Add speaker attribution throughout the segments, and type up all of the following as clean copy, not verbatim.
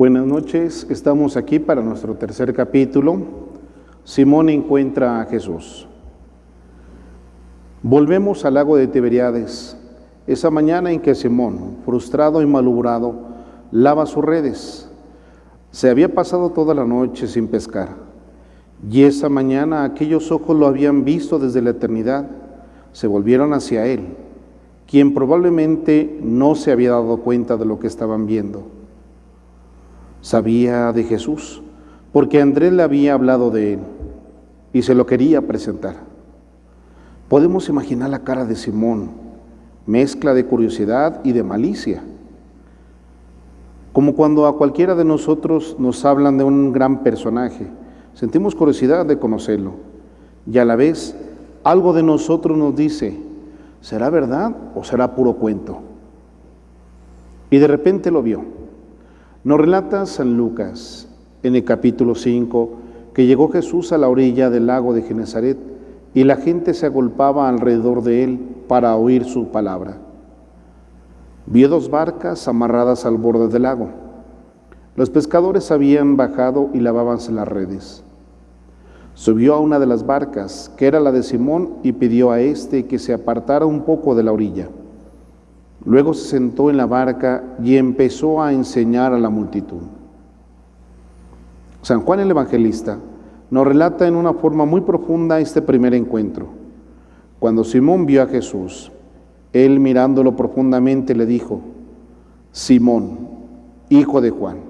Speaker 1: Buenas noches, estamos aquí para nuestro tercer capítulo. Simón encuentra a Jesús. Volvemos al lago de Tiberíades, esa mañana en que Simón, frustrado y malhumorado, lava sus redes. Se había pasado toda la noche sin pescar, y esa mañana aquellos ojos lo habían visto desde la eternidad, se volvieron hacia él, quien probablemente no se había dado cuenta de lo que estaban viendo. Sabía de Jesús, porque Andrés le había hablado de él y se lo quería presentar. Podemos imaginar la cara de Simón, mezcla de curiosidad y de malicia. Como cuando a cualquiera de nosotros nos hablan de un gran personaje, sentimos curiosidad de conocerlo y a la vez algo de nosotros nos dice, ¿será verdad o será puro cuento? Y de repente lo vio. Nos relata San Lucas en el capítulo 5 que llegó Jesús a la orilla del lago de Genesaret y la gente se agolpaba alrededor de él para oír su palabra. Vio dos barcas amarradas al borde del lago. Los pescadores habían bajado y lavábanse las redes. Subió a una de las barcas, que era la de Simón, y pidió a éste que se apartara un poco de la orilla. Luego se sentó en la barca y empezó a enseñar a la multitud. San Juan el Evangelista nos relata en una forma muy profunda este primer encuentro. Cuando Simón vio a Jesús, él mirándolo profundamente le dijo, Simón, hijo de Juan,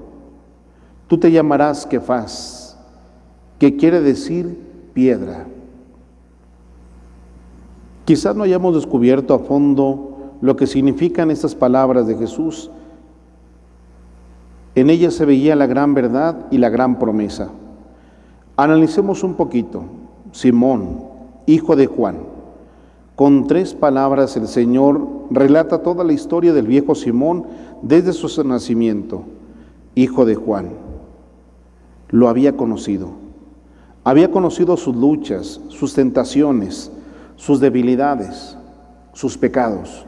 Speaker 1: tú te llamarás Kefas, que quiere decir piedra. Quizás no hayamos descubierto a fondo lo que significan estas palabras de Jesús. En ellas se veía la gran verdad y la gran promesa. Analicemos un poquito. Simón, hijo de Juan. Con 3 palabras el Señor relata toda la historia del viejo Simón desde su nacimiento. Hijo de Juan. Lo había conocido. Había conocido sus luchas, sus tentaciones, sus debilidades, sus pecados.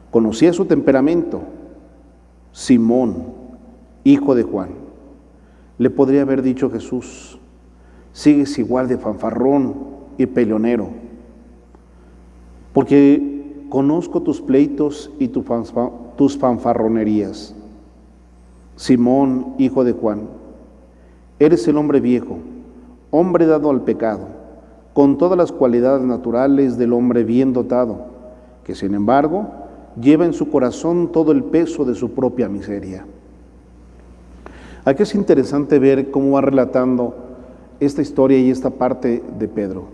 Speaker 1: Conocía su temperamento. Simón, hijo de Juan. Le podría haber dicho Jesús, sigues igual de fanfarrón y peleonero, porque conozco tus pleitos y tus fanfarronerías. Simón, hijo de Juan, eres el hombre viejo, hombre dado al pecado, con todas las cualidades naturales del hombre bien dotado, que sin embargo lleva en su corazón todo el peso de su propia miseria. Aquí es interesante ver cómo va relatando esta historia y esta parte de Pedro,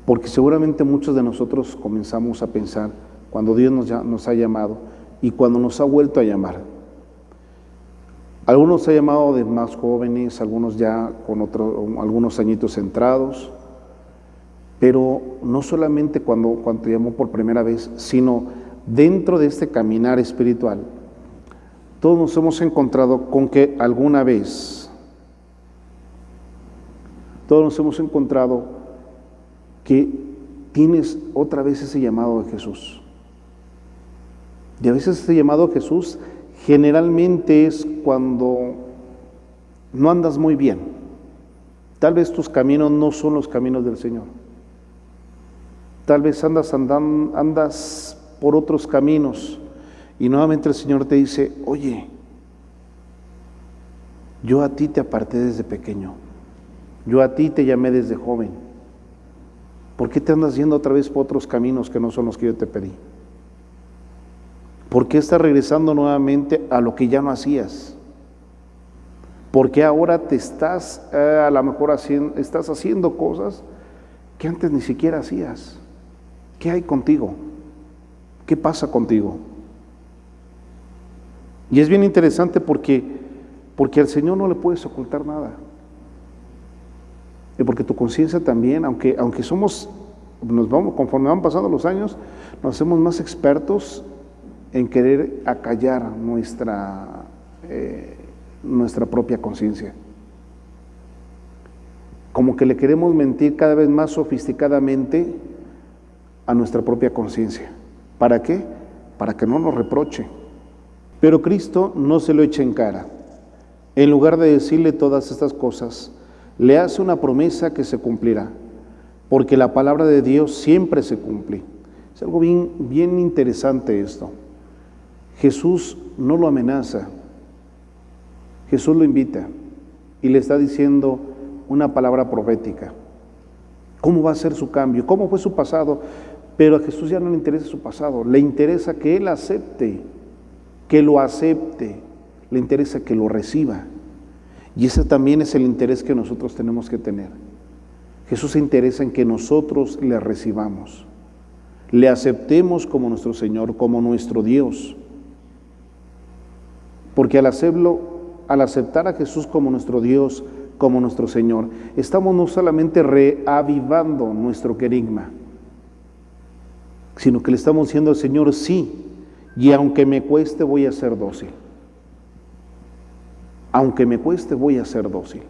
Speaker 1: porque seguramente muchos de nosotros comenzamos a pensar cuando Dios nos ha llamado y cuando nos ha vuelto a llamar. Algunos ha llamado de más jóvenes, algunos ya con algunos añitos centrados, pero no solamente cuando te llamó por primera vez, sino dentro de este caminar espiritual. Todos nos hemos encontrado con que alguna vez, todos nos hemos encontrado que tienes otra vez ese llamado de Jesús. Y a veces ese llamado de Jesús generalmente es cuando no andas muy bien. Tal vez tus caminos no son los caminos del Señor. Tal vez andas por otros caminos y nuevamente el Señor te dice, oye, yo a ti te aparté desde pequeño, yo a ti te llamé desde joven, ¿por qué te andas yendo otra vez por otros caminos que no son los que yo te pedí? ¿Por qué estás regresando nuevamente a lo que ya no hacías? ¿Por qué ahora te estás a lo mejor estás haciendo cosas que antes ni siquiera hacías? ¿Qué hay contigo? ¿Qué pasa contigo? Y es bien interesante porque al Señor no le puedes ocultar nada. Y porque tu conciencia también, aunque conforme van pasando los años, nos hacemos más expertos en querer acallar nuestra propia conciencia. Como que le queremos mentir cada vez más sofisticadamente a nuestra propia conciencia. ¿Para qué? Para que no nos reproche. Pero Cristo no se lo echa en cara. en lugar de decirle todas estas cosas, le hace una promesa que se cumplirá, porque la palabra de Dios siempre se cumple. Es algo bien interesante esto. Jesús no lo amenaza, Jesús lo invita y le está diciendo una palabra profética. ¿Cómo va a ser su cambio? ¿Cómo fue su pasado? Pero a Jesús ya no le interesa su pasado, le interesa que Él acepte, que lo acepte, le interesa que lo reciba. Y ese también es el interés que nosotros tenemos que tener. Jesús se interesa en que nosotros le recibamos, le aceptemos como nuestro Señor, como nuestro Dios. Porque al aceptar a Jesús como nuestro Dios, como nuestro Señor, estamos no solamente reavivando nuestro querigma, sino que le estamos diciendo al Señor, sí, y aunque me cueste voy a ser dócil. Aunque me cueste voy a ser dócil.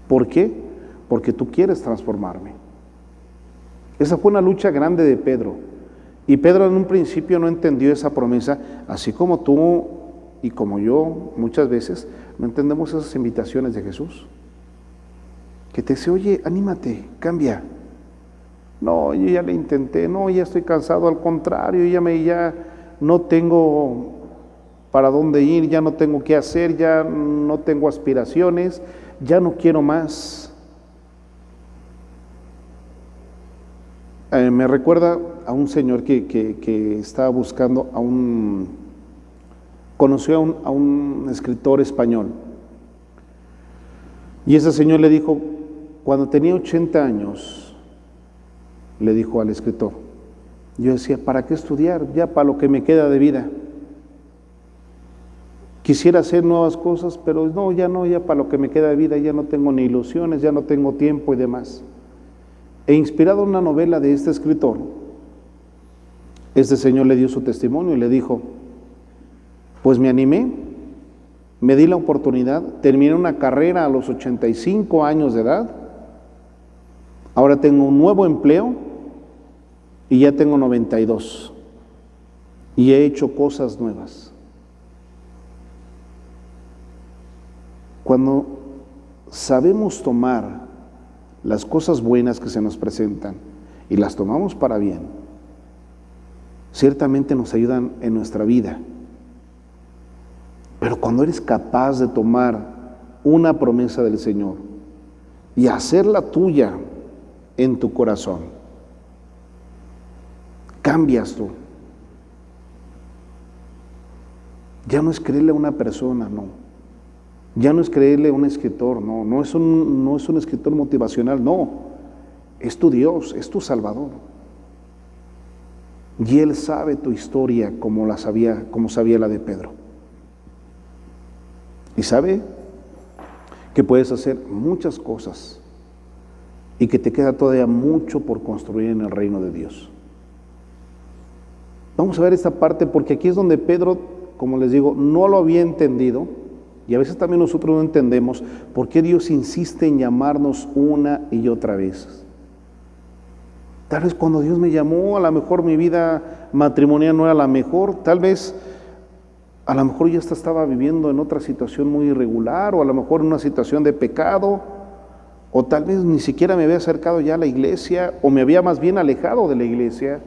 Speaker 1: ¿Por qué? Porque tú quieres transformarme. Esa fue una lucha grande de Pedro. Y Pedro en un principio no entendió esa promesa, así como tú y como yo muchas veces no entendemos esas invitaciones de Jesús. Que te dice, oye, anímate, cambia. No, yo ya le intenté, no, ya estoy cansado, al contrario, ya no tengo para dónde ir, ya no tengo qué hacer, ya no tengo aspiraciones, ya no quiero más. Me recuerda a un señor que estaba buscando conoció a un escritor español. Y ese señor le dijo, cuando tenía 80 años, le dijo al escritor, yo decía, ¿para qué estudiar? Ya para lo que me queda de vida. Quisiera hacer nuevas cosas, pero no, ya para lo que me queda de vida, ya no tengo ni ilusiones, ya no tengo tiempo y demás. E inspirado en una novela de este escritor, este señor le dio su testimonio y le dijo, pues me animé, me di la oportunidad, terminé una carrera a los 85 años de edad, ahora tengo un nuevo empleo y ya tengo 92 y he hecho cosas nuevas. Cuando sabemos tomar las cosas buenas que se nos presentan y las tomamos para bien, ciertamente nos ayudan en nuestra vida. Pero cuando eres capaz de tomar una promesa del Señor y hacerla tuya en tu corazón, cambias tú. Ya no es creerle a una persona, no. Ya no es creerle a un escritor, no es un escritor motivacional, no. Es tu Dios, es tu Salvador. Y Él sabe tu historia como sabía la de Pedro. Y sabe que puedes hacer muchas cosas y que te queda todavía mucho por construir en el reino de Dios. Vamos a ver esta parte porque aquí es donde Pedro, como les digo, no lo había entendido. Y a veces también nosotros no entendemos por qué Dios insiste en llamarnos una y otra vez. Tal vez cuando Dios me llamó, a lo mejor mi vida matrimonial no era la mejor, tal vez a lo mejor yo estaba viviendo en otra situación muy irregular, o a lo mejor en una situación de pecado, o tal vez ni siquiera me había acercado ya a la iglesia, o me había más bien alejado de la iglesia,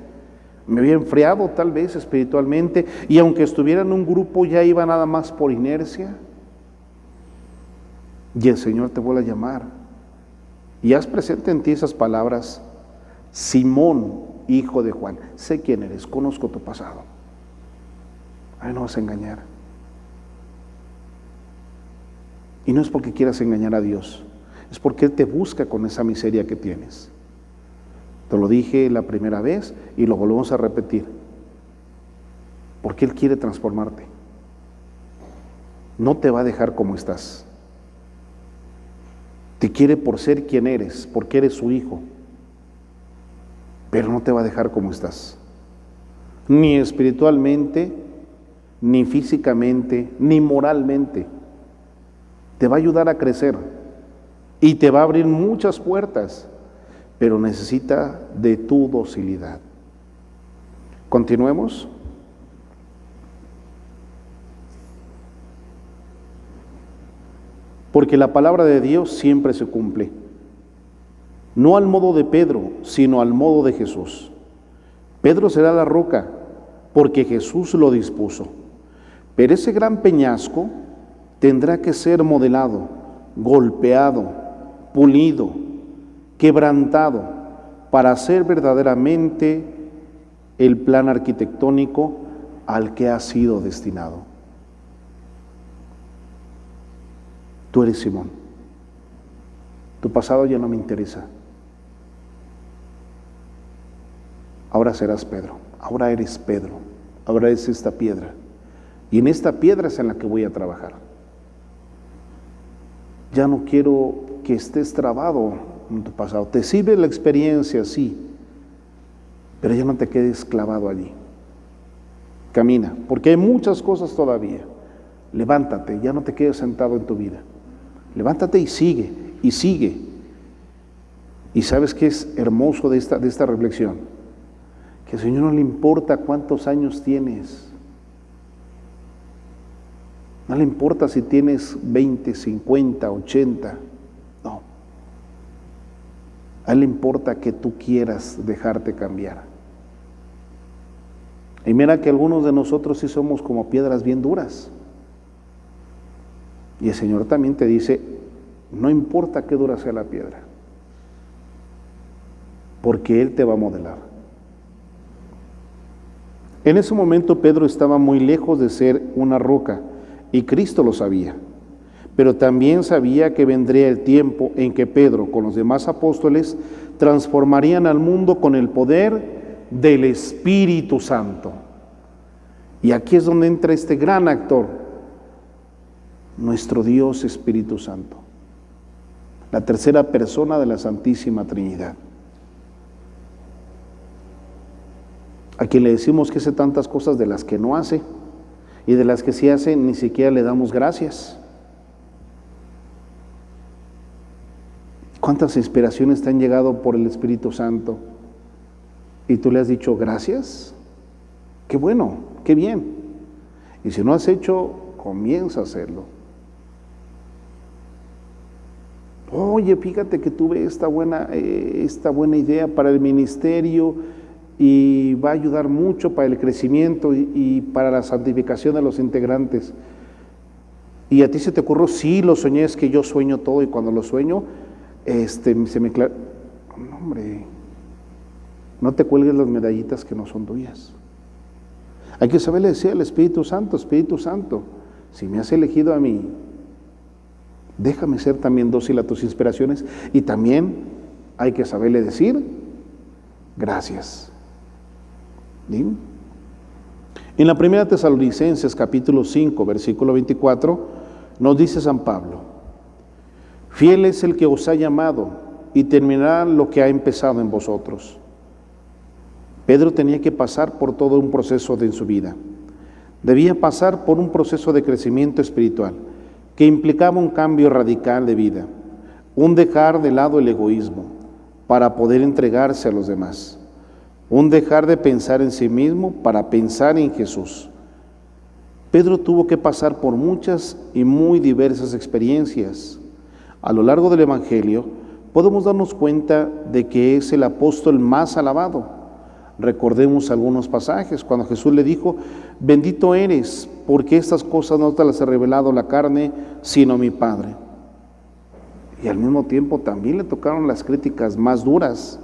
Speaker 1: me había enfriado tal vez espiritualmente, y aunque estuviera en un grupo ya iba nada más por inercia. Y el Señor te vuelve a llamar. Y haz presente en ti esas palabras: Simón, hijo de Juan, sé quién eres, conozco tu pasado. Ay, no vas a engañar. Y no es porque quieras engañar a Dios, es porque Él te busca con esa miseria que tienes. Te lo dije la primera vez y lo volvemos a repetir. Porque Él quiere transformarte. No te va a dejar como estás. Te quiere por ser quien eres, porque eres su hijo. Pero no te va a dejar como estás. Ni espiritualmente, ni físicamente, ni moralmente. Te va a ayudar a crecer y te va a abrir muchas puertas, pero necesita de tu docilidad. Continuemos. porque la palabra de Dios siempre se cumple. No al modo de Pedro, sino al modo de Jesús. Pedro será la roca, porque Jesús lo dispuso. Pero ese gran peñasco tendrá que ser modelado, golpeado, pulido, quebrantado, para ser verdaderamente el plan arquitectónico al que ha sido destinado. Tú eres Simón. Tu pasado ya no me interesa. Ahora serás Pedro. Ahora eres Pedro. Ahora eres esta piedra. Y en esta piedra es en la que voy a trabajar. Ya no quiero que estés trabado en tu pasado. Te sirve la experiencia, sí, pero ya no te quedes clavado allí. Camina, porque hay muchas cosas todavía. Levántate, ya no te quedes sentado en tu vida. Levántate y sigue, y sigue. Y ¿sabes qué es hermoso de esta reflexión? Que al Señor no le importa cuántos años tienes. No le importa si tienes 20, 50, 80. No. A Él le importa que tú quieras dejarte cambiar. Y mira que algunos de nosotros sí somos como piedras bien duras. Y el Señor también te dice, no importa qué dura sea la piedra, porque Él te va a modelar. En ese momento Pedro estaba muy lejos de ser una roca, y Cristo lo sabía. Pero también sabía que vendría el tiempo en que Pedro, con los demás apóstoles, transformarían al mundo con el poder del Espíritu Santo. Y aquí es donde entra este gran actor, nuestro Dios Espíritu Santo, la tercera persona de la Santísima Trinidad, a quien le decimos que hace tantas cosas de las que no hace, y de las que sí hace ni siquiera le damos gracias. ¿Cuántas inspiraciones te han llegado por el Espíritu Santo y tú le has dicho gracias? Qué bueno, qué bien. Y si no has hecho, comienza a hacerlo. Oye, fíjate que tuve esta buena idea para el ministerio y va a ayudar mucho para el crecimiento y para la santificación de los integrantes. Y a ti se te ocurrió, sí, lo soñé, es que yo sueño todo y cuando lo sueño, se me clara. No, hombre, no te cuelgues las medallitas que no son tuyas. Hay que saberle decir al Espíritu Santo, si me has elegido a mí, déjame ser también dócil a tus inspiraciones, y también hay que saberle decir gracias. ¿Sí? En la primera Tesalonicenses capítulo 5 versículo 24 nos dice San Pablo: fiel es el que os ha llamado y terminará lo que ha empezado en vosotros. Pedro tenía que pasar por todo un proceso en su vida. Debía pasar por un proceso de crecimiento espiritual que implicaba un cambio radical de vida, un dejar de lado el egoísmo para poder entregarse a los demás, un dejar de pensar en sí mismo para pensar en Jesús. Pedro tuvo que pasar por muchas y muy diversas experiencias. A lo largo del Evangelio podemos darnos cuenta de que es el apóstol más alabado. Recordemos algunos pasajes cuando Jesús le dijo: bendito eres, porque estas cosas no te las ha revelado la carne, sino mi Padre. Y al mismo tiempo también le tocaron las críticas más duras.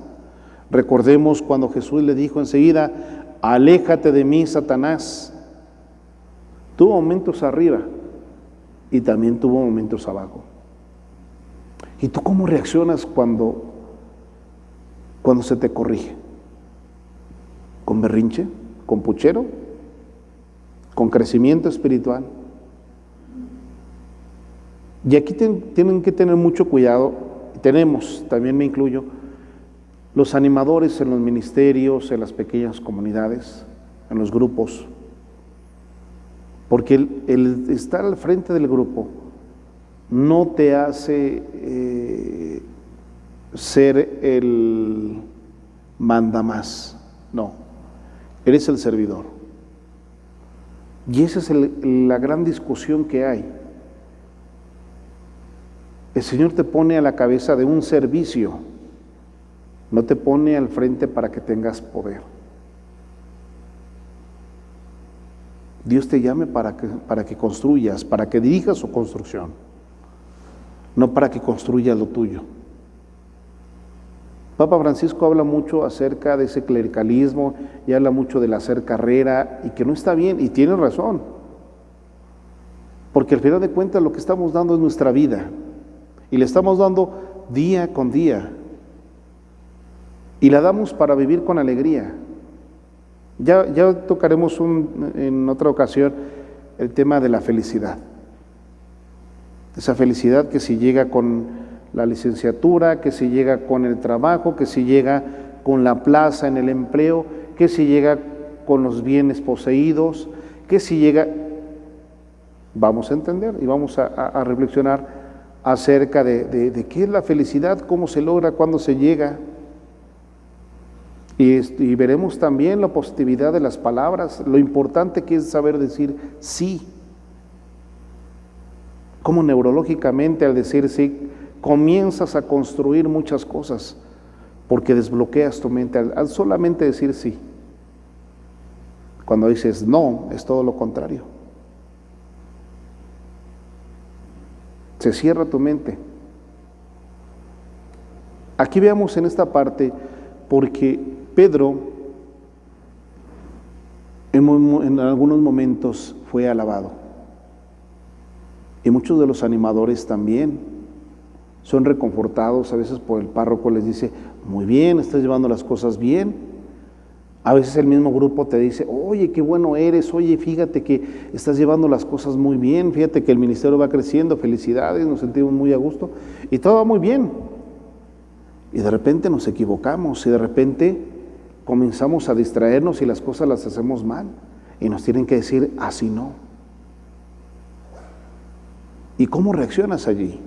Speaker 1: Recordemos cuando Jesús le dijo enseguida: aléjate de mí, Satanás. Tuvo momentos arriba y también tuvo momentos abajo. ¿Y tú cómo reaccionas cuando se te corrige? ¿Con berrinche? ¿Con puchero? ¿Con crecimiento espiritual? Y aquí tienen que tener mucho cuidado, tenemos, también me incluyo, los animadores en los ministerios, en las pequeñas comunidades, en los grupos, porque el estar al frente del grupo no te hace ser el mandamás, no. Eres el servidor. Y esa es la gran discusión que hay. El Señor te pone a la cabeza de un servicio, no te pone al frente para que tengas poder. Dios te llame para que construyas, para que dirijas su construcción, no para que construyas lo tuyo. Papa Francisco habla mucho acerca de ese clericalismo y habla mucho del hacer carrera y que no está bien, y tiene razón, porque al final de cuentas lo que estamos dando es nuestra vida y le estamos dando día con día y la damos para vivir con alegría. Ya tocaremos en otra ocasión el tema de la felicidad, esa felicidad que si llega con la licenciatura, que si llega con el trabajo, que si llega con la plaza en el empleo, que si llega con los bienes poseídos, que si llega... Vamos a entender y vamos a reflexionar acerca de qué es la felicidad, cómo se logra, cuándo se llega. Y veremos también la positividad de las palabras, lo importante que es saber decir sí. Cómo neurológicamente al decir sí, comienzas a construir muchas cosas, porque desbloqueas tu mente al solamente decir sí. Cuando dices no, es todo lo contrario. Se cierra tu mente. Aquí veamos en esta parte, porque Pedro en algunos momentos fue alabado. Y muchos de los animadores también son reconfortados, a veces por el párroco les dice, muy bien, estás llevando las cosas bien. A veces el mismo grupo te dice, oye, qué bueno eres, oye, fíjate que estás llevando las cosas muy bien, fíjate que el ministerio va creciendo, felicidades, nos sentimos muy a gusto, y todo va muy bien. Y de repente nos equivocamos, y de repente comenzamos a distraernos y las cosas las hacemos mal, y nos tienen que decir, así no. ¿Y cómo reaccionas allí?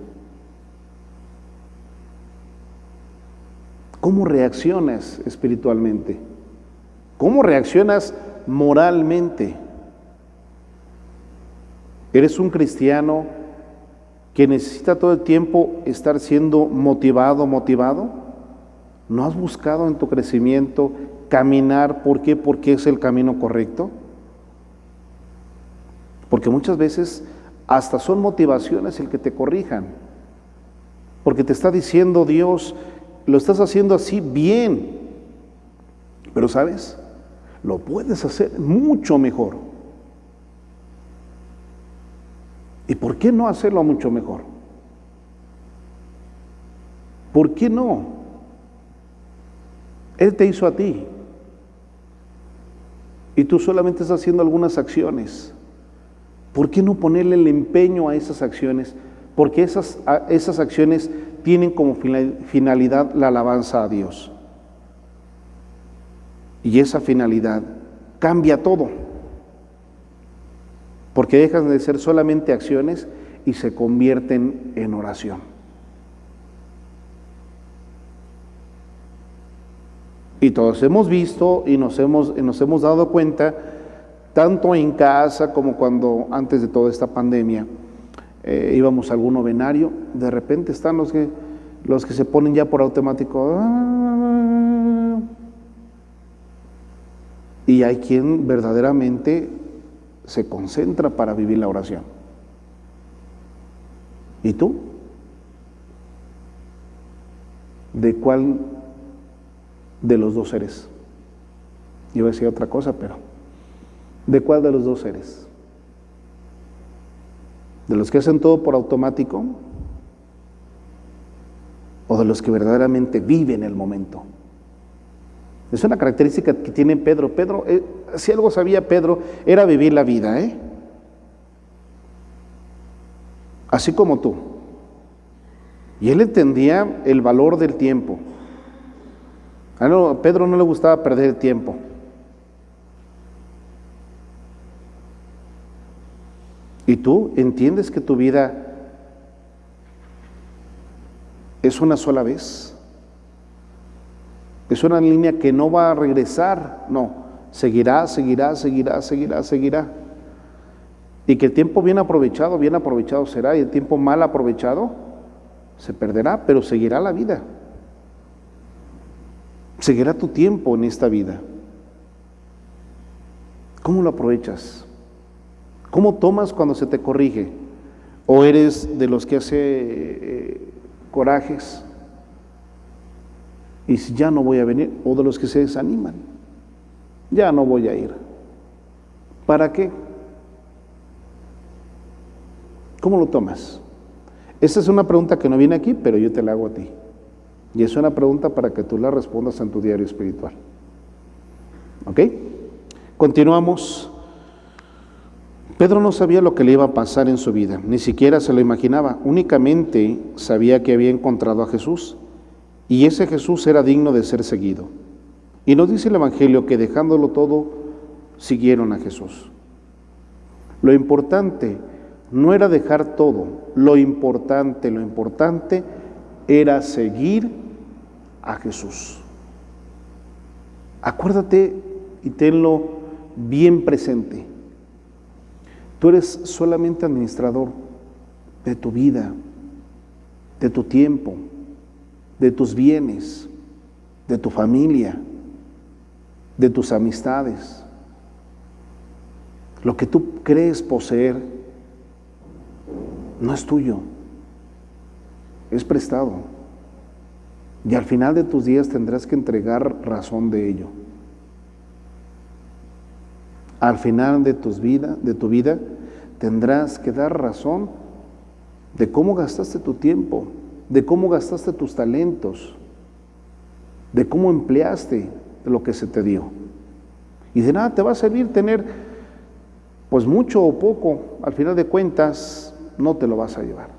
Speaker 1: ¿Cómo reaccionas espiritualmente? ¿Cómo reaccionas moralmente? ¿Eres un cristiano que necesita todo el tiempo estar siendo motivado? ¿No has buscado en tu crecimiento caminar? ¿Por qué? Porque es el camino correcto. Porque muchas veces hasta son motivaciones el que te corrijan. Porque te está diciendo Dios, lo estás haciendo así bien, pero ¿sabes? Lo puedes hacer mucho mejor. ¿Y por qué no hacerlo mucho mejor? ¿Por qué no? Él te hizo a ti y tú solamente estás haciendo algunas acciones. ¿Por qué no ponerle el empeño a esas acciones? Porque esas acciones tienen como finalidad la alabanza a Dios. Y esa finalidad cambia todo, porque dejan de ser solamente acciones y se convierten en oración. Y todos hemos visto y nos hemos dado cuenta, tanto en casa como cuando antes de toda esta pandemia, íbamos a algún novenario, de repente están los que se ponen ya por automático, y hay quien verdaderamente se concentra para vivir la oración. ¿Y tú? ¿De cuál de los dos eres? Iba a decir otra cosa, pero ¿de cuál de los dos eres? ¿De los que hacen todo por automático? ¿O de los que verdaderamente viven el momento? Es una característica que tiene Pedro. Pedro, si algo sabía Pedro, era vivir la vida, así como tú. Y él entendía el valor del tiempo. A Pedro no le gustaba perder el tiempo. ¿Y tú entiendes que tu vida es una sola vez? Es una línea que no va a regresar, no, seguirá. Y que el tiempo bien aprovechado será, y el tiempo mal aprovechado se perderá, pero seguirá la vida. Seguirá tu tiempo en esta vida. ¿Cómo lo aprovechas? ¿Cómo tomas cuando se te corrige? ¿O eres de los que hace corajes y si ya no voy a venir? ¿O de los que se desaniman? Ya no voy a ir. ¿Para qué? ¿Cómo lo tomas? Esta es una pregunta que no viene aquí, pero yo te la hago a ti. Y es una pregunta para que tú la respondas en tu diario espiritual. ¿Ok? Continuamos. Pedro no sabía lo que le iba a pasar en su vida, ni siquiera se lo imaginaba, únicamente sabía que había encontrado a Jesús, y ese Jesús era digno de ser seguido. Y nos dice el Evangelio que dejándolo todo, siguieron a Jesús. Lo importante no era dejar todo, lo importante era seguir a Jesús. Acuérdate y tenlo bien presente. Tú eres solamente administrador de tu vida, de tu tiempo, de tus bienes, de tu familia, de tus amistades. Lo que tú crees poseer no es tuyo, es prestado. Y al final de tus días tendrás que entregar razón de ello. Al final de tu vida, tendrás que dar razón de cómo gastaste tu tiempo, de cómo gastaste tus talentos, de cómo empleaste lo que se te dio. Y de nada te va a servir tener, pues mucho o poco, al final de cuentas, no te lo vas a llevar.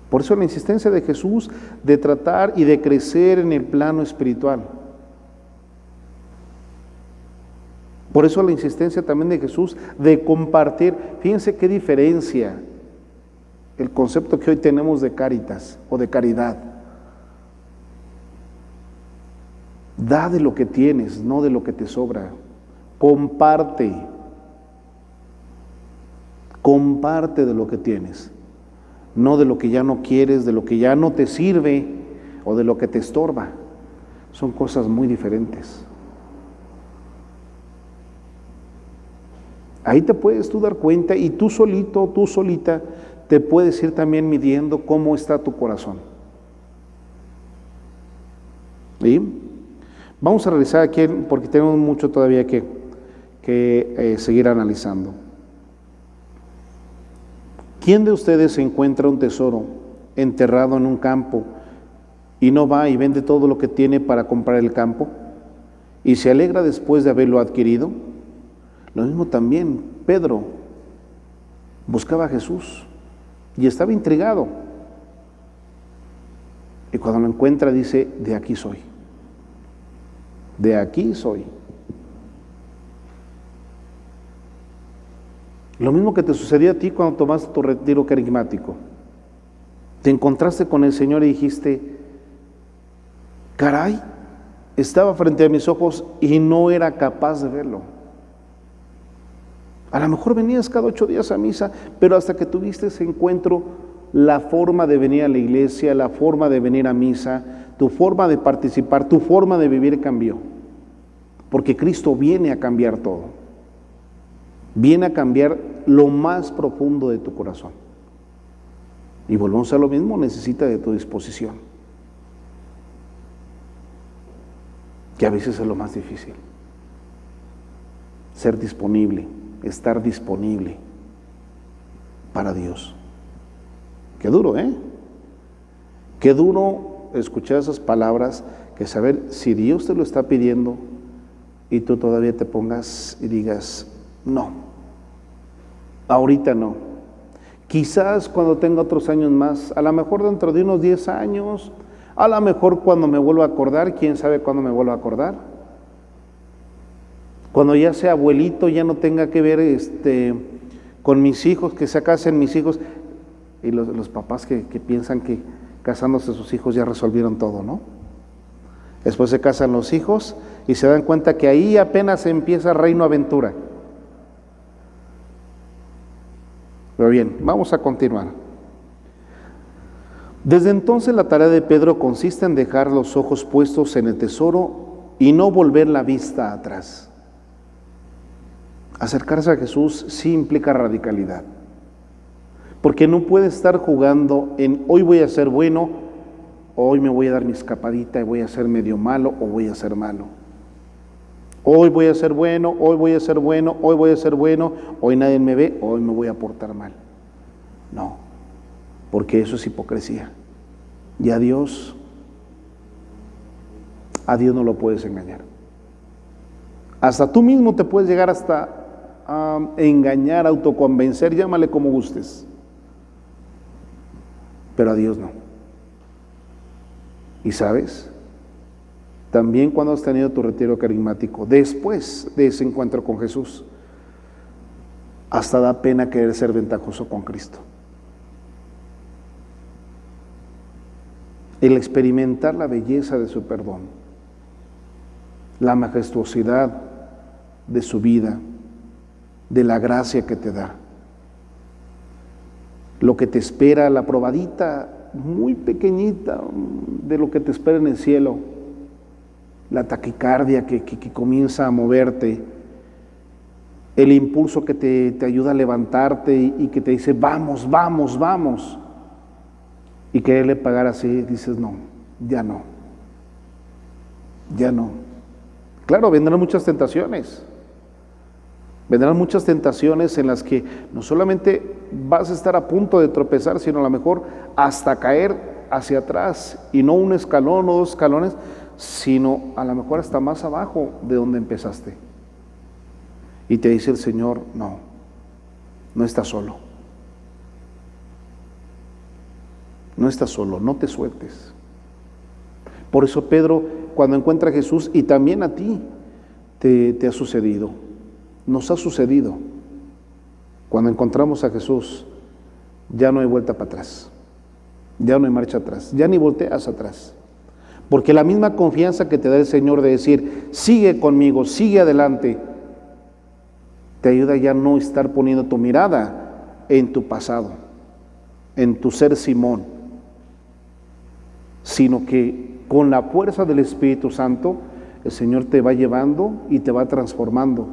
Speaker 1: Por eso la insistencia de Jesús de tratar y de crecer en el plano espiritual. Por eso la insistencia también de Jesús de compartir. Fíjense qué diferencia el concepto que hoy tenemos de caritas o de caridad. Da de lo que tienes, no de lo que te sobra. Comparte. Comparte de lo que tienes, no de lo que ya no quieres, de lo que ya no te sirve o de lo que te estorba. Son cosas muy diferentes. Ahí te puedes tú dar cuenta y tú solito, tú solita, te puedes ir también midiendo cómo está tu corazón. ¿Sí? Vamos a revisar aquí porque tenemos mucho todavía que seguir analizando. ¿Quién de ustedes encuentra un tesoro enterrado en un campo y no va y vende todo lo que tiene para comprar el campo y se alegra después de haberlo adquirido? Lo mismo también Pedro buscaba a Jesús y estaba intrigado. Y cuando lo encuentra dice, de aquí soy. De aquí soy. Lo mismo que te sucedió a ti cuando tomaste tu retiro carismático. Te encontraste con el Señor y dijiste, caray, estaba frente a mis ojos y no era capaz de verlo. A lo mejor venías cada 8 días a misa, pero hasta que tuviste ese encuentro, la forma de venir a la iglesia, la forma de venir a misa, tu forma de participar, tu forma de vivir cambió. Porque Cristo viene a cambiar todo. Viene a cambiar lo más profundo de tu corazón. Y volvemos a lo mismo, necesita de tu disposición. Que a veces es lo más difícil. Ser disponible, estar disponible para Dios. Qué duro, ¿eh? Qué duro escuchar esas palabras, que saber si Dios te lo está pidiendo y tú todavía te pongas y digas, no, ahorita no. Quizás cuando tenga otros años más, a lo mejor dentro de unos 10 años, a lo mejor cuando me vuelva a acordar, quién sabe cuándo me vuelva a acordar. Cuando ya sea abuelito, ya no tenga que ver con mis hijos, que se casen mis hijos. Y los papás que piensan que casándose sus hijos ya resolvieron todo, ¿no? Después se casan los hijos y se dan cuenta que ahí apenas empieza Reino Aventura. Pero bien, vamos a continuar. Desde entonces la tarea de Pedro consiste en dejar los ojos puestos en el tesoro y no volver la vista atrás. Acercarse a Jesús sí implica radicalidad, porque no puede estar jugando en hoy voy a ser bueno, hoy me voy a dar mi escapadita y voy a ser medio malo o voy a ser malo. Hoy voy a ser bueno, hoy voy a ser bueno, hoy voy a ser bueno, hoy nadie me ve, hoy me voy a portar mal. No, porque eso es hipocresía. Y a Dios no lo puedes engañar. Hasta tú mismo te puedes llegar hasta a engañar, autoconvencer, llámale como gustes. Pero a Dios no. Y sabes, también cuando has tenido tu retiro carismático, después de ese encuentro con Jesús, hasta da pena querer ser ventajoso con Cristo. El experimentar la belleza de su perdón, la majestuosidad de su vida, de la gracia que te da, lo que te espera, la probadita muy pequeñita de lo que te espera en el cielo, la taquicardia que comienza a moverte, el impulso que te ayuda a levantarte y que te dice vamos, vamos, vamos, y quererle pagar así, dices no, ya no, ya no. Claro, vendrán muchas tentaciones en las que no solamente vas a estar a punto de tropezar, sino a lo mejor hasta caer hacia atrás, y no un escalón o dos escalones, sino a lo mejor hasta más abajo de donde empezaste. Y te dice el Señor, no estás solo. No estás solo, no te sueltes. Por eso Pedro, cuando encuentra a Jesús, y también a ti, te ha sucedido, nos ha sucedido. Cuando encontramos a Jesús, ya no hay vuelta para atrás, ya no hay marcha atrás, ya ni volteas atrás. Porque la misma confianza que te da el Señor de decir, sigue conmigo, sigue adelante, te ayuda ya no estar poniendo tu mirada en tu pasado, en tu ser Simón, sino que con la fuerza del Espíritu Santo, el Señor te va llevando y te va transformando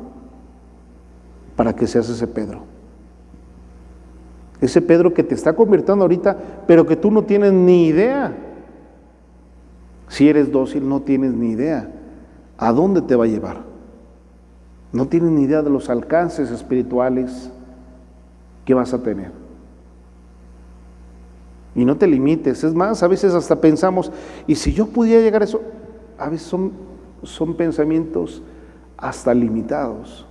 Speaker 1: para que seas ese Pedro. Ese Pedro que te está convirtiendo ahorita, pero que tú no tienes ni idea. Si eres dócil, no tienes ni idea a dónde te va a llevar. No tienes ni idea de los alcances espirituales que vas a tener. Y no te limites. Es más, a veces hasta pensamos, ¿y si yo pudiera llegar a eso? A veces son pensamientos hasta limitados.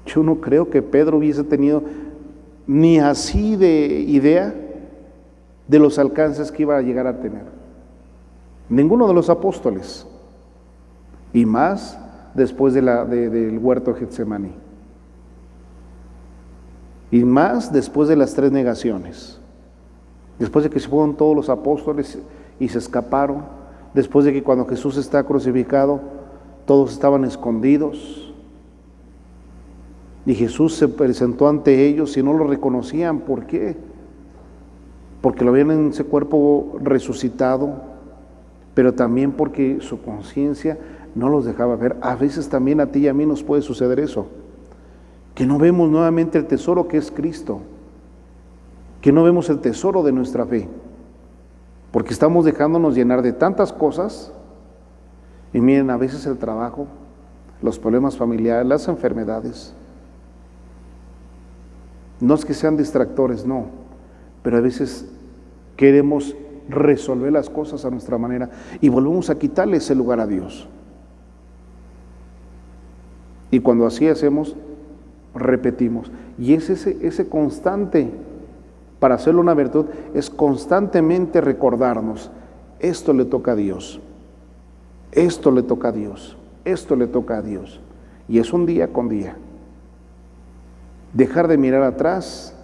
Speaker 1: Yo no creo que Pedro hubiese tenido ni así de idea de los alcances que iba a llegar a tener. Ninguno de los apóstoles, y más después del huerto de Getsemaní, y más después de las 3 negaciones, después de que se fueron todos los apóstoles y se escaparon, después de que cuando Jesús está crucificado, todos estaban escondidos, y Jesús se presentó ante ellos y no lo reconocían. ¿Por qué? Porque lo veían en ese cuerpo resucitado, pero también porque su conciencia no los dejaba ver. A veces también a ti y a mí nos puede suceder eso, que no vemos nuevamente el tesoro que es Cristo, que no vemos el tesoro de nuestra fe, porque estamos dejándonos llenar de tantas cosas. Y miren, a veces el trabajo, los problemas familiares, las enfermedades, no es que sean distractores, no, pero a veces queremos resolver las cosas a nuestra manera y volvemos a quitarle ese lugar a Dios. Y cuando así hacemos, repetimos. Y es ese constante, para hacerlo una virtud, es constantemente recordarnos, esto le toca a Dios, esto le toca a Dios, esto le toca a Dios. Y es un día con día. Dejar de mirar atrás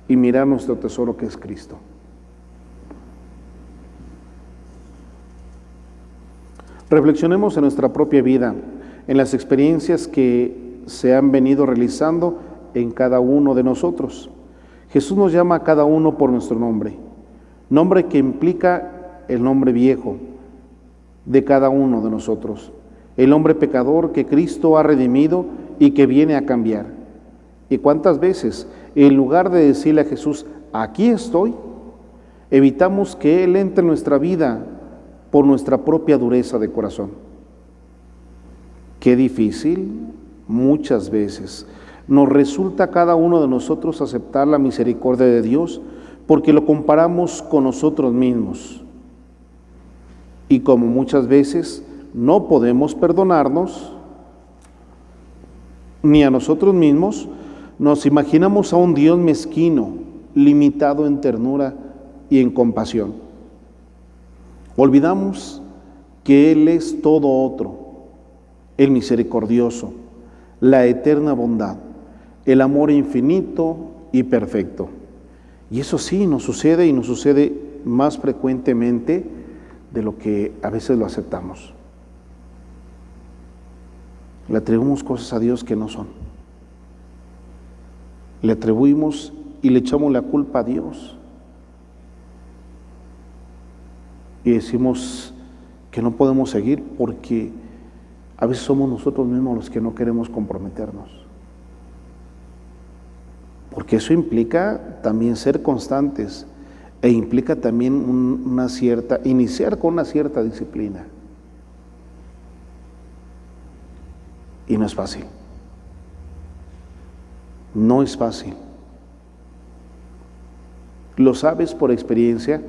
Speaker 1: y mirar nuestro tesoro que es Cristo. Reflexionemos en nuestra propia vida, en las experiencias que se han venido realizando en cada uno de nosotros. Jesús nos llama a cada uno por nuestro nombre. nombre que implica el nombre viejo de cada uno de nosotros, el hombre pecador que Cristo ha redimido y que viene a cambiar. ¿Y cuántas veces, en lugar de decirle a Jesús, aquí estoy, evitamos que Él entre en nuestra vida por nuestra propia dureza de corazón? Qué difícil muchas veces nos resulta a cada uno de nosotros aceptar la misericordia de Dios, porque lo comparamos con nosotros mismos. Y como muchas veces no podemos perdonarnos ni a nosotros mismos, nos imaginamos a un Dios mezquino, limitado en ternura y en compasión. Olvidamos que Él es todo otro, el misericordioso, la eterna bondad, el amor infinito y perfecto. Y eso sí nos sucede, y nos sucede más frecuentemente de lo que a veces lo aceptamos. Le atribuimos cosas a Dios que no son. Le atribuimos y le echamos la culpa a Dios. Y decimos que no podemos seguir porque a veces somos nosotros mismos los que no queremos comprometernos. Porque eso implica también ser constantes e implica también iniciar con una cierta disciplina. Y no es fácil. No es fácil. Lo sabes por experiencia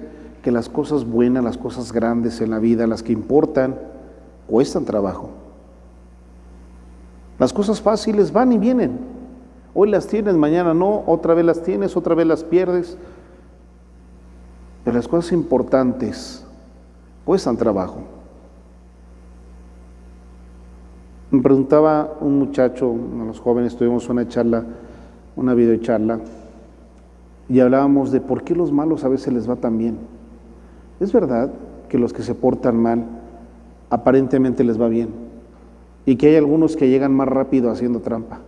Speaker 1: que las cosas buenas, las cosas grandes en la vida, las que importan, cuestan trabajo. Las cosas fáciles van y vienen. Hoy las tienes, mañana no, otra vez las tienes, otra vez las pierdes. Pero las cosas importantes cuestan trabajo. Me preguntaba un muchacho, uno de los jóvenes, tuvimos una charla, una videocharla, y hablábamos de por qué los malos a veces les va tan bien. Es verdad que los que se portan mal, aparentemente les va bien, y que hay algunos que llegan más rápido haciendo trampa.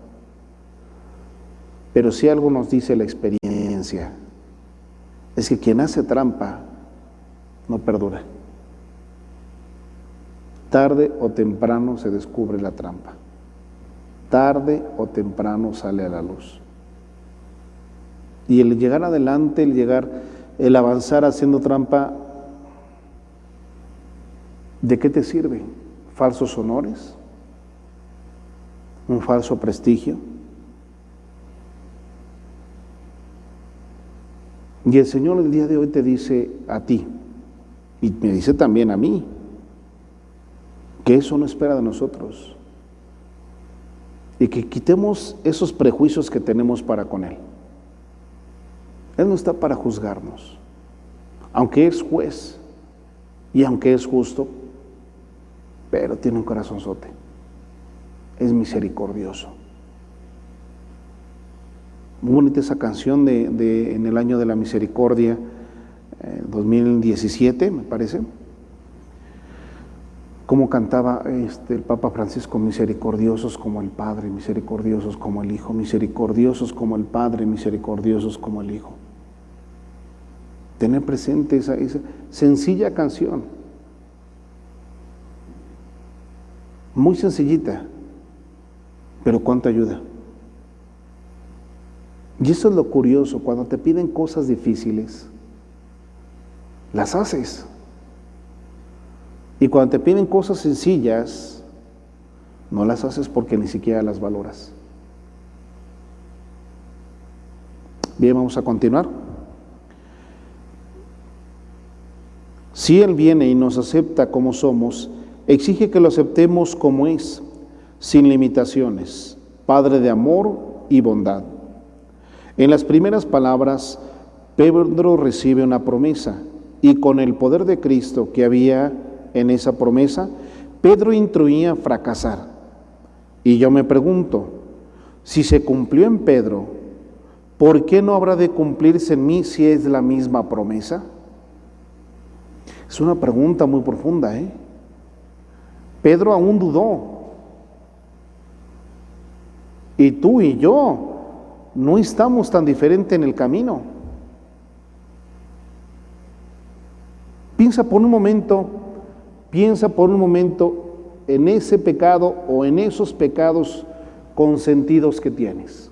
Speaker 1: Pero si algo nos dice la experiencia, es que quien hace trampa no perdura. Tarde o temprano se descubre la trampa. Tarde o temprano sale a la luz. Y el llegar adelante, el avanzar haciendo trampa, ¿de qué te sirve? ¿Falsos honores? ¿Un falso prestigio? Y el Señor el día de hoy te dice a ti, y me dice también a mí, que eso no espera de nosotros. Y que quitemos esos prejuicios que tenemos para con Él. Él no está para juzgarnos. Aunque es juez y aunque es justo, pero tiene un corazonzote. Es misericordioso. Muy bonita esa canción en el año de la misericordia, 2017, me parece. Como cantaba el Papa Francisco: misericordiosos como el Padre, misericordiosos como el Hijo, misericordiosos como el Padre, misericordiosos como el Hijo. Tener presente esa sencilla canción, muy sencillita, pero cuánta ayuda. Y eso es lo curioso, cuando te piden cosas difíciles, las haces. Y cuando te piden cosas sencillas, no las haces porque ni siquiera las valoras. Bien, vamos a continuar. Si Él viene y nos acepta como somos, exige que lo aceptemos como es, sin limitaciones, Padre de amor y bondad. En las primeras palabras, Pedro recibe una promesa, y con el poder de Cristo que había en esa promesa, Pedro intuía fracasar. Y yo me pregunto, si se cumplió en Pedro, ¿por qué no habrá de cumplirse en mí si es la misma promesa? Es una pregunta muy profunda, ¿eh? Pedro aún dudó. Y tú y yo no estamos tan diferentes en el camino. Piensa por un momento en ese pecado o en esos pecados consentidos que tienes.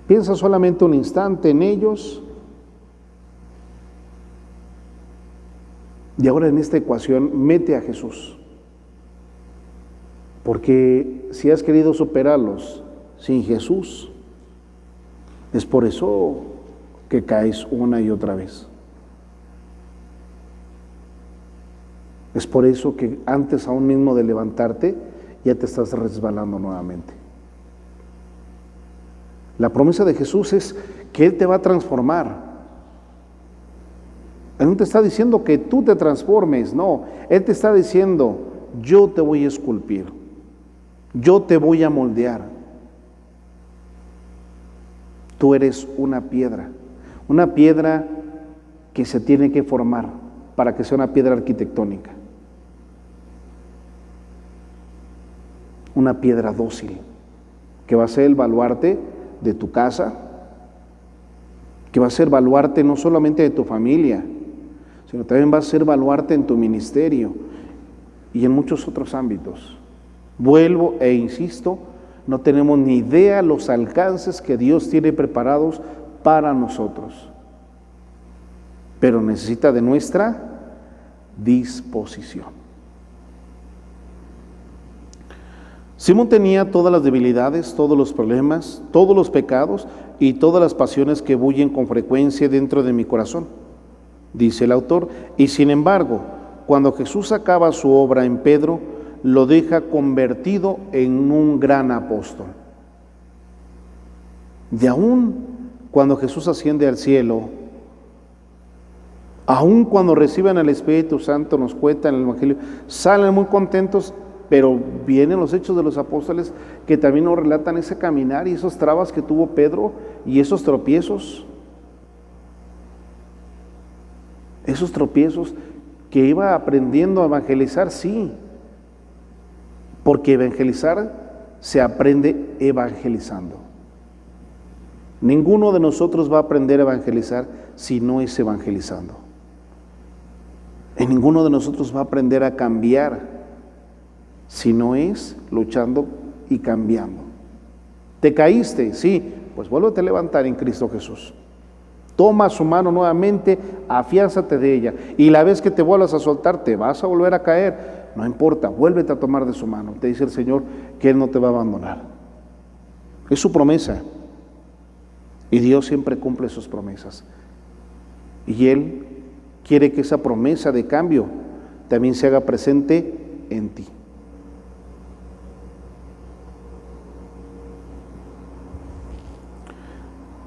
Speaker 1: Piensa solamente un instante en ellos. Y ahora en esta ecuación mete a Jesús. Porque si has querido superarlos sin Jesús, es por eso que caes una y otra vez. Es por eso que antes aún mismo de levantarte, ya te estás resbalando nuevamente. La promesa de Jesús es que Él te va a transformar. Él no te está diciendo que tú te transformes, no. Él te está diciendo, yo te voy a esculpir, yo te voy a moldear. Tú eres una piedra que se tiene que formar para que sea una piedra arquitectónica. Una piedra dócil, que va a ser el baluarte de tu casa, que va a ser baluarte no solamente de tu familia, sino también va a ser baluarte en tu ministerio y en muchos otros ámbitos. Vuelvo e insisto, no tenemos ni idea los alcances que Dios tiene preparados para nosotros, pero necesita de nuestra disposición. Simón tenía todas las debilidades, todos los problemas, todos los pecados y todas las pasiones que bullen con frecuencia dentro de mi corazón, dice el autor, y sin embargo, cuando Jesús acaba su obra en Pedro, lo deja convertido en un gran apóstol. Y aún cuando Jesús asciende al cielo, aún cuando reciben al Espíritu Santo, nos cuenta en el Evangelio, salen muy contentos, pero vienen los hechos de los apóstoles que también nos relatan ese caminar y esos trabas que tuvo Pedro y esos tropiezos. Esos tropiezos que iba aprendiendo a evangelizar, sí, porque evangelizar se aprende evangelizando. Ninguno de nosotros va a aprender a evangelizar si no es evangelizando. Y ninguno de nosotros va a aprender a cambiar si no es luchando y cambiando. ¿Te caíste? Sí, pues vuélvete a levantar en Cristo Jesús. Toma su mano nuevamente, afiánzate de ella. Y la vez que te vuelvas a soltar, te vas a volver a caer. No importa, vuélvete a tomar de su mano. Te dice el Señor que Él no te va a abandonar. Es su promesa. Y Dios siempre cumple sus promesas. Y Él quiere que esa promesa de cambio también se haga presente en ti.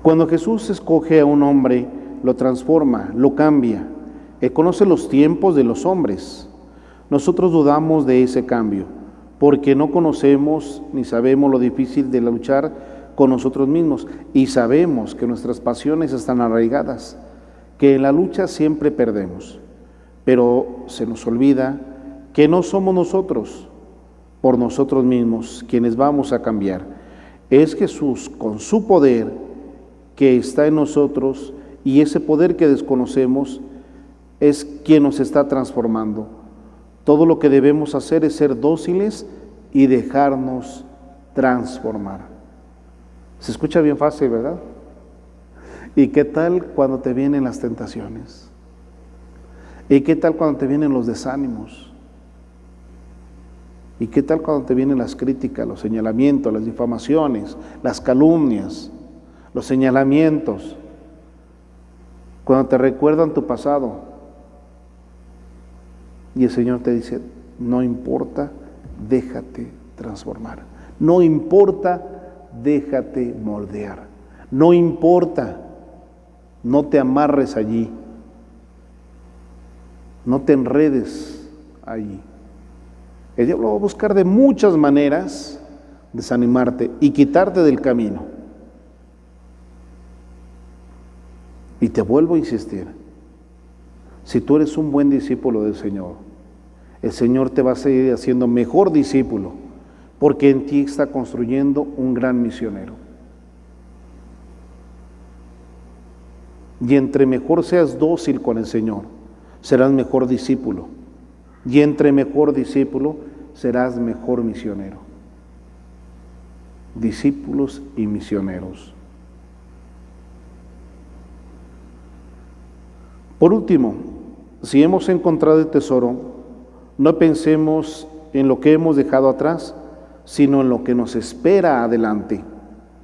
Speaker 1: Cuando Jesús escoge a un hombre, lo transforma, lo cambia. Él conoce los tiempos de los hombres. Nosotros dudamos de ese cambio, porque no conocemos ni sabemos lo difícil de luchar con nosotros mismos, y sabemos que nuestras pasiones están arraigadas, que en la lucha siempre perdemos. Pero se nos olvida que no somos nosotros, por nosotros mismos, quienes vamos a cambiar. Es Jesús con su poder que está en nosotros, y ese poder que desconocemos es quien nos está transformando. Todo lo que debemos hacer es ser dóciles y dejarnos transformar. Se escucha bien fácil, ¿verdad? ¿Y qué tal cuando te vienen las tentaciones? ¿Y qué tal cuando te vienen los desánimos? ¿Y qué tal cuando te vienen las críticas, los señalamientos, las difamaciones, las calumnias, los señalamientos? Cuando te recuerdan tu pasado y el Señor te dice, no importa, déjate transformar. No importa, déjate moldear. No importa, no te amarres allí. No te enredes allí. El diablo va a buscar de muchas maneras desanimarte y quitarte del camino. Y te vuelvo a insistir, si tú eres un buen discípulo del Señor, el Señor te va a seguir haciendo mejor discípulo, porque en ti está construyendo un gran misionero. Y entre mejor seas dócil con el Señor, serás mejor discípulo. Y entre mejor discípulo, serás mejor misionero. Discípulos y misioneros. Por último, si hemos encontrado el tesoro, no pensemos en lo que hemos dejado atrás, sino en lo que nos espera adelante.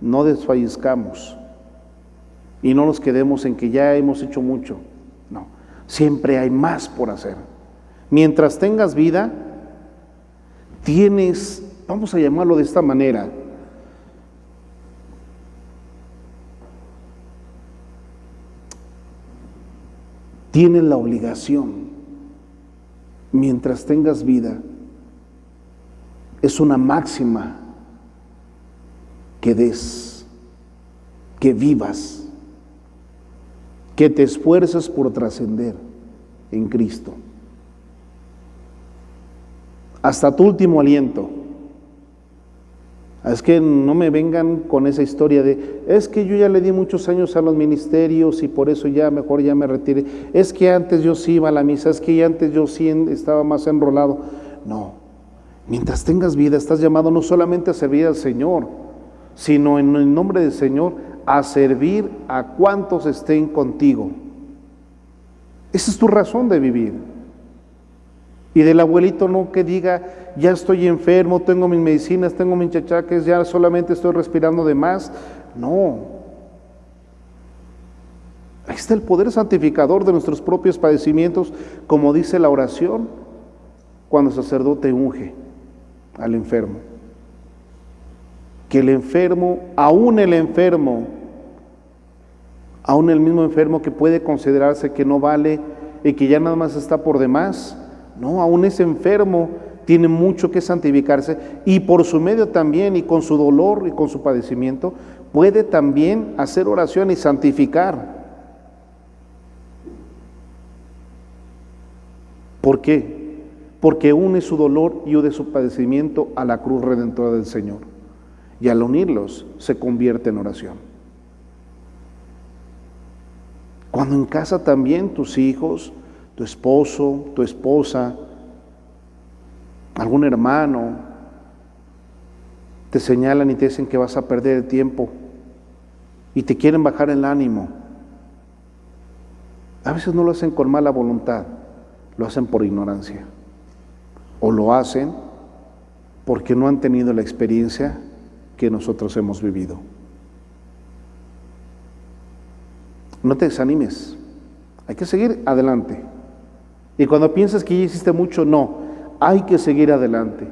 Speaker 1: No desfallezcamos y no nos quedemos en que ya hemos hecho mucho. No, siempre hay más por hacer. Mientras tengas vida, tienes, vamos a llamarlo de esta manera, tienes la obligación, mientras tengas vida, es una máxima que des, que vivas, que te esfuerces por trascender en Cristo. Hasta tu último aliento. Es que no me vengan con esa historia de, es que yo ya le di muchos años a los ministerios y por eso ya mejor ya me retiré. Es que antes yo sí iba a la misa, es que antes yo sí estaba más enrolado. No, mientras tengas vida estás llamado no solamente a servir al Señor, sino en el nombre del Señor a servir a cuantos estén contigo. Esa es tu razón de vivir. Y del abuelito no que diga, ya estoy enfermo, tengo mis medicinas, tengo mis chachaques, ya solamente estoy respirando de más. No. Ahí está el poder santificador de nuestros propios padecimientos, como dice la oración, cuando el sacerdote unge al enfermo. Que el enfermo, aún el mismo enfermo que puede considerarse que no vale y que ya nada más está por demás, no, aún ese enfermo tiene mucho que santificarse y por su medio también y con su dolor y con su padecimiento puede también hacer oración y santificar. ¿Por qué? Porque une su dolor y une su padecimiento a la cruz redentora del Señor. Y al unirlos se convierte en oración. Cuando en casa también tus hijos, tu esposo, tu esposa, algún hermano, te señalan y te dicen que vas a perder el tiempo y te quieren bajar el ánimo. A veces no lo hacen con mala voluntad, lo hacen por ignorancia. O lo hacen porque no han tenido la experiencia que nosotros hemos vivido. No te desanimes, hay que seguir adelante. Y cuando piensas que ya hiciste mucho, no, hay que seguir adelante.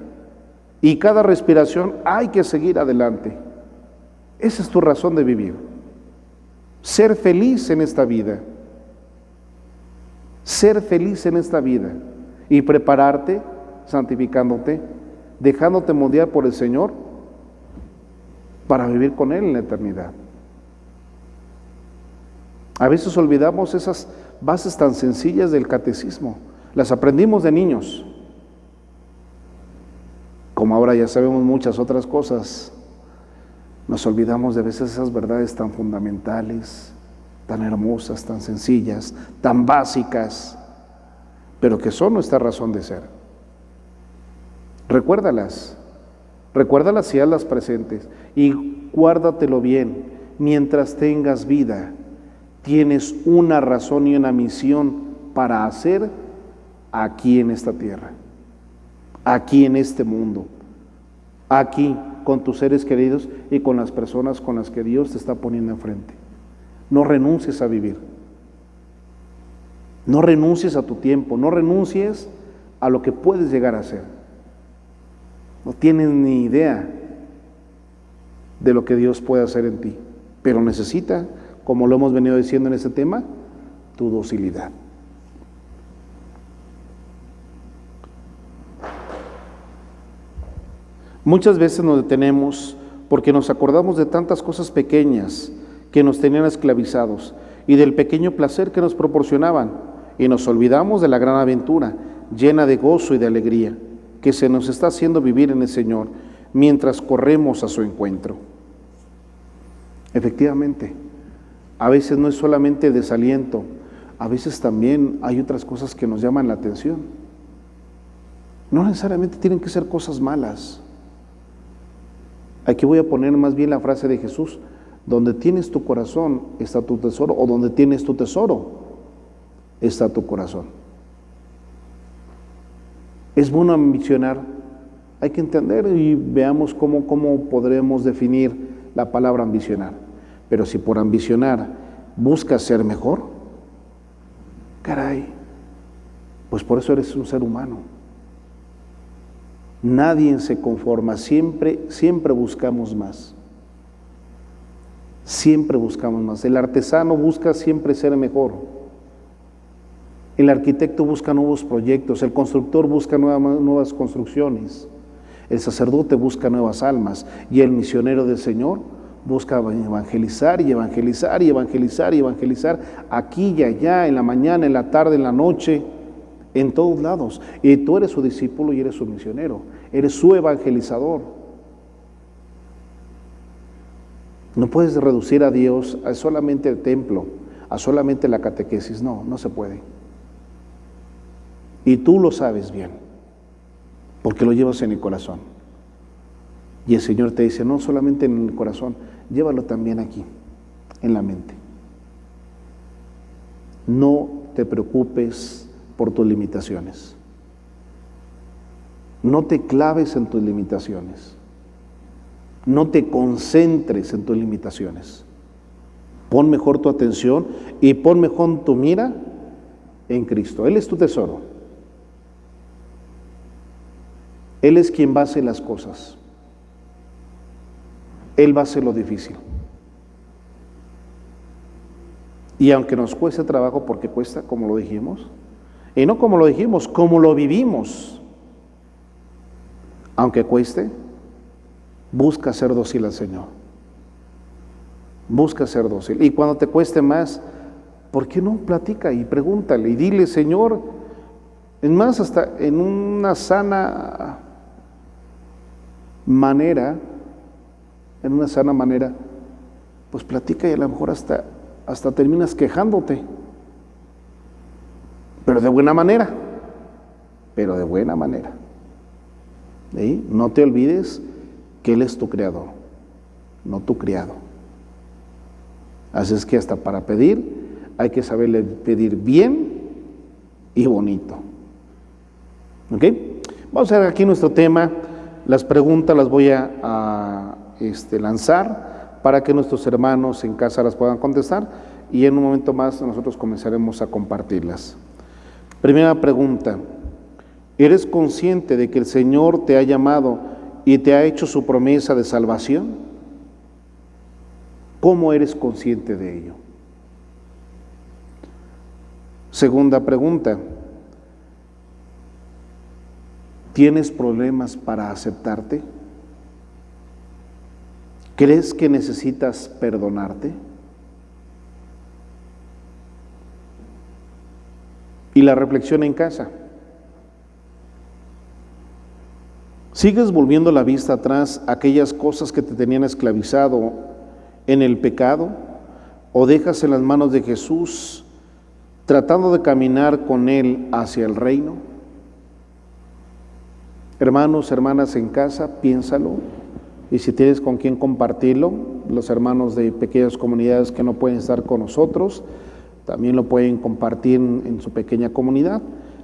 Speaker 1: Y cada respiración hay que seguir adelante. Esa es tu razón de vivir. Ser feliz en esta vida. Ser feliz en esta vida. Y prepararte, santificándote, dejándote moldear por el Señor para vivir con Él en la eternidad. A veces olvidamos esas bases tan sencillas del catecismo. Las aprendimos de niños. Como ahora ya sabemos muchas otras cosas, nos olvidamos de veces esas verdades tan fundamentales, tan hermosas, tan sencillas, tan básicas, pero que son nuestra razón de ser. Recuérdalas y hazlas presentes y guárdatelo bien. Mientras tengas vida, tienes una razón y una misión para hacer aquí en esta tierra, aquí en este mundo, aquí con tus seres queridos y con las personas con las que Dios te está poniendo enfrente. No renuncies a vivir, no renuncies a tu tiempo, no renuncies a lo que puedes llegar a ser. No tienes ni idea de lo que Dios puede hacer en ti, pero necesita, como lo hemos venido diciendo en este tema, tu docilidad. Muchas veces nos detenemos porque nos acordamos de tantas cosas pequeñas que nos tenían esclavizados y del pequeño placer que nos proporcionaban, y nos olvidamos de la gran aventura llena de gozo y de alegría que se nos está haciendo vivir en el Señor mientras corremos a su encuentro. Efectivamente, a veces no es solamente desaliento, a veces también hay otras cosas que nos llaman la atención. No necesariamente tienen que ser cosas malas. Aquí voy a poner más bien la frase de Jesús: donde tienes tu corazón está tu tesoro, o donde tienes tu tesoro está tu corazón. Es bueno ambicionar. Hay que entender y veamos cómo podremos definir la palabra ambicionar. Pero si por ambicionar buscas ser mejor, caray, pues por eso eres un ser humano. Nadie se conforma, siempre buscamos más. Siempre buscamos más. El artesano busca siempre ser mejor. El arquitecto busca nuevos proyectos, el constructor busca nuevas construcciones, el sacerdote busca nuevas almas, y el misionero del Señor busca evangelizar y evangelizar y evangelizar y evangelizar, aquí y allá, en la mañana, en la tarde, en la noche, en todos lados. Y tú eres su discípulo y eres su misionero, eres su evangelizador. No puedes reducir a Dios a solamente el templo, a solamente la catequesis. No se puede. Y tú lo sabes bien, porque lo llevas en el corazón. Y el Señor te dice, no solamente en el corazón, llévalo también aquí, en la mente. No te preocupes por tus limitaciones. No te claves en tus limitaciones. No te concentres en tus limitaciones. Pon mejor tu atención y pon mejor tu mira en Cristo. Él es tu tesoro. Él es quien va a hacer las cosas. Él va a hacer lo difícil. Y aunque nos cueste trabajo, porque cuesta, como lo dijimos, y no como lo dijimos, como lo vivimos, aunque cueste, busca ser dócil al Señor. Busca ser dócil. Y cuando te cueste más, ¿por qué no platica y pregúntale y dile, Señor? Es más, hasta en una sana manera, pues platica, y a lo mejor hasta terminas quejándote, pero de buena manera, ¿sí? No te olvides que Él es tu creador, no tu criado. Así es que hasta para pedir hay que saberle pedir bien y bonito. ¿Ok? Vamos a ver aquí nuestro tema. Las preguntas las voy a lanzar para que nuestros hermanos en casa las puedan contestar, y en un momento más nosotros comenzaremos a compartirlas. Primera pregunta: ¿eres consciente de que el Señor te ha llamado y te ha hecho su promesa de salvación? ¿Cómo eres consciente de ello? Segunda pregunta: ¿tienes problemas para aceptarte? ¿Crees que necesitas perdonarte? Y la reflexión en casa: ¿sigues volviendo la vista atrás a aquellas cosas que te tenían esclavizado en el pecado? ¿O dejas en las manos de Jesús, tratando de caminar con Él hacia el reino? Hermanos, hermanas en casa, piénsalo. Y si tienes con quién compartirlo, los hermanos de pequeñas comunidades que no pueden estar con nosotros, también lo pueden compartir en su pequeña comunidad.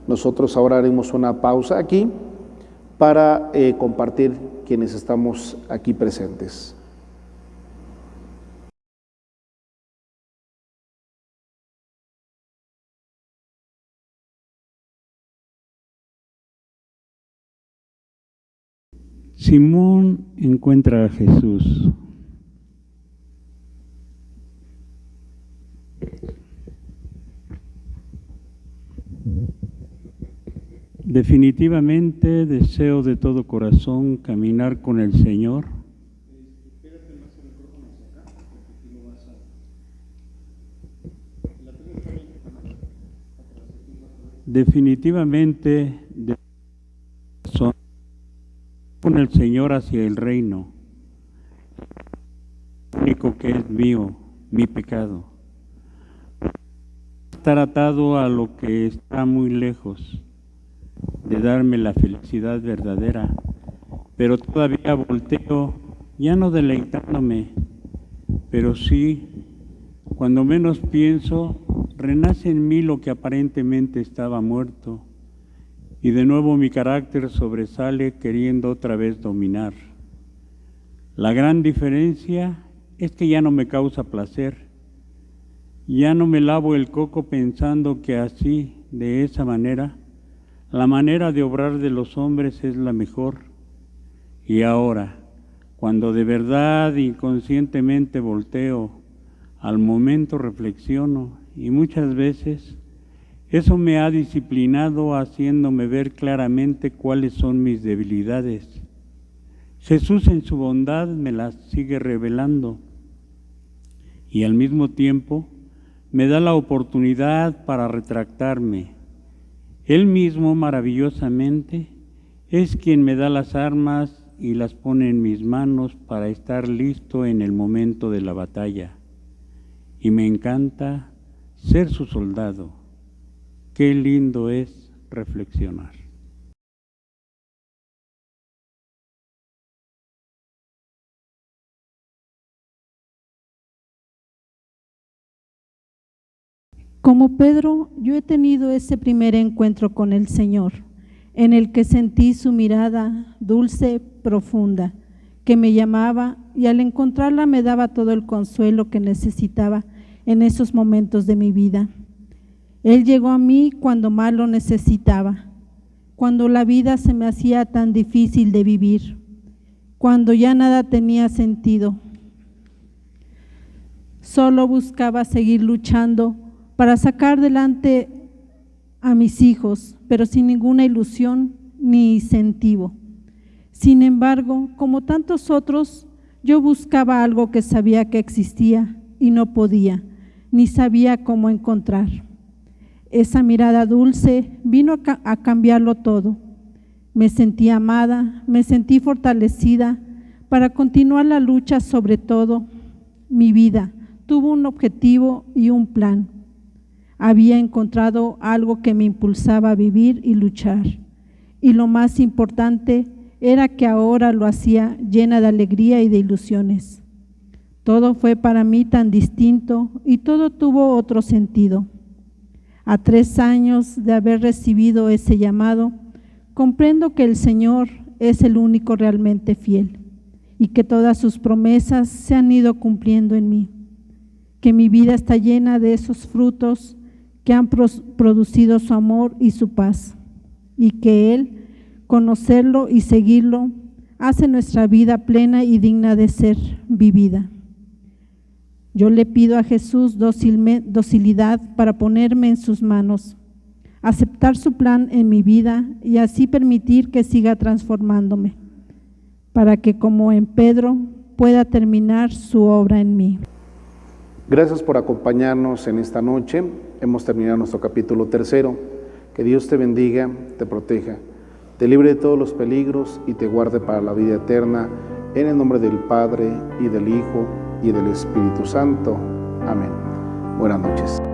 Speaker 1: Nosotros ahora haremos una pausa aquí para compartir quienes estamos aquí presentes.
Speaker 2: Simón encuentra a Jesús. Definitivamente deseo de todo corazón caminar con el Señor. Definitivamente de corazón con el Señor hacia el reino, único que es mío, mi pecado. estar atado a lo que está muy lejos de darme la felicidad verdadera, pero todavía volteo, ya no deleitándome, pero sí, cuando menos pienso, renace en mí lo que aparentemente estaba muerto, y de nuevo mi carácter sobresale queriendo otra vez dominar. La gran diferencia es que ya no me causa placer, ya no me lavo el coco pensando que así, de esa manera, la manera de obrar de los hombres es la mejor. Y ahora, cuando de verdad inconscientemente volteo, al momento reflexiono y muchas veces eso me ha disciplinado haciéndome ver claramente cuáles son mis debilidades. Jesús en su bondad me las sigue revelando y al mismo tiempo me da la oportunidad para retractarme. Él mismo maravillosamente es quien me da las armas y las pone en mis manos para estar listo en el momento de la batalla. Y me encanta ser su soldado. Qué lindo es reflexionar.
Speaker 3: Como Pedro, yo he tenido ese primer encuentro con el Señor, en el que sentí su mirada dulce, profunda, que me llamaba y al encontrarla me daba todo el consuelo que necesitaba en esos momentos de mi vida. Él llegó a mí cuando más lo necesitaba, cuando la vida se me hacía tan difícil de vivir, cuando ya nada tenía sentido. Solo buscaba seguir luchando para sacar adelante a mis hijos, pero sin ninguna ilusión ni incentivo. Sin embargo, como tantos otros, yo buscaba algo que sabía que existía y no podía, ni sabía cómo encontrar. Esa mirada dulce vino a cambiarlo todo. Me sentí amada, me sentí fortalecida para continuar la lucha. Sobre todo, mi vida tuvo un objetivo y un plan. Había encontrado algo que me impulsaba a vivir y luchar. Y lo más importante era que ahora lo hacía llena de alegría y de ilusiones. Todo fue para mí tan distinto y todo tuvo otro sentido. A 3 años de haber recibido ese llamado, comprendo que el Señor es el único realmente fiel y que todas sus promesas se han ido cumpliendo en mí, que mi vida está llena de esos frutos que han producido su amor y su paz, y que Él, conocerlo y seguirlo, hace nuestra vida plena y digna de ser vivida. Yo le pido a Jesús docilidad para ponerme en sus manos, aceptar su plan en mi vida y así permitir que siga transformándome, para que como en Pedro pueda terminar su obra en mí.
Speaker 1: Gracias por acompañarnos en esta noche. Hemos terminado nuestro capítulo 3. Que Dios te bendiga, te proteja, te libre de todos los peligros y te guarde para la vida eterna. En el nombre del Padre, y del Hijo, y del Espíritu Santo. Amén. Buenas noches.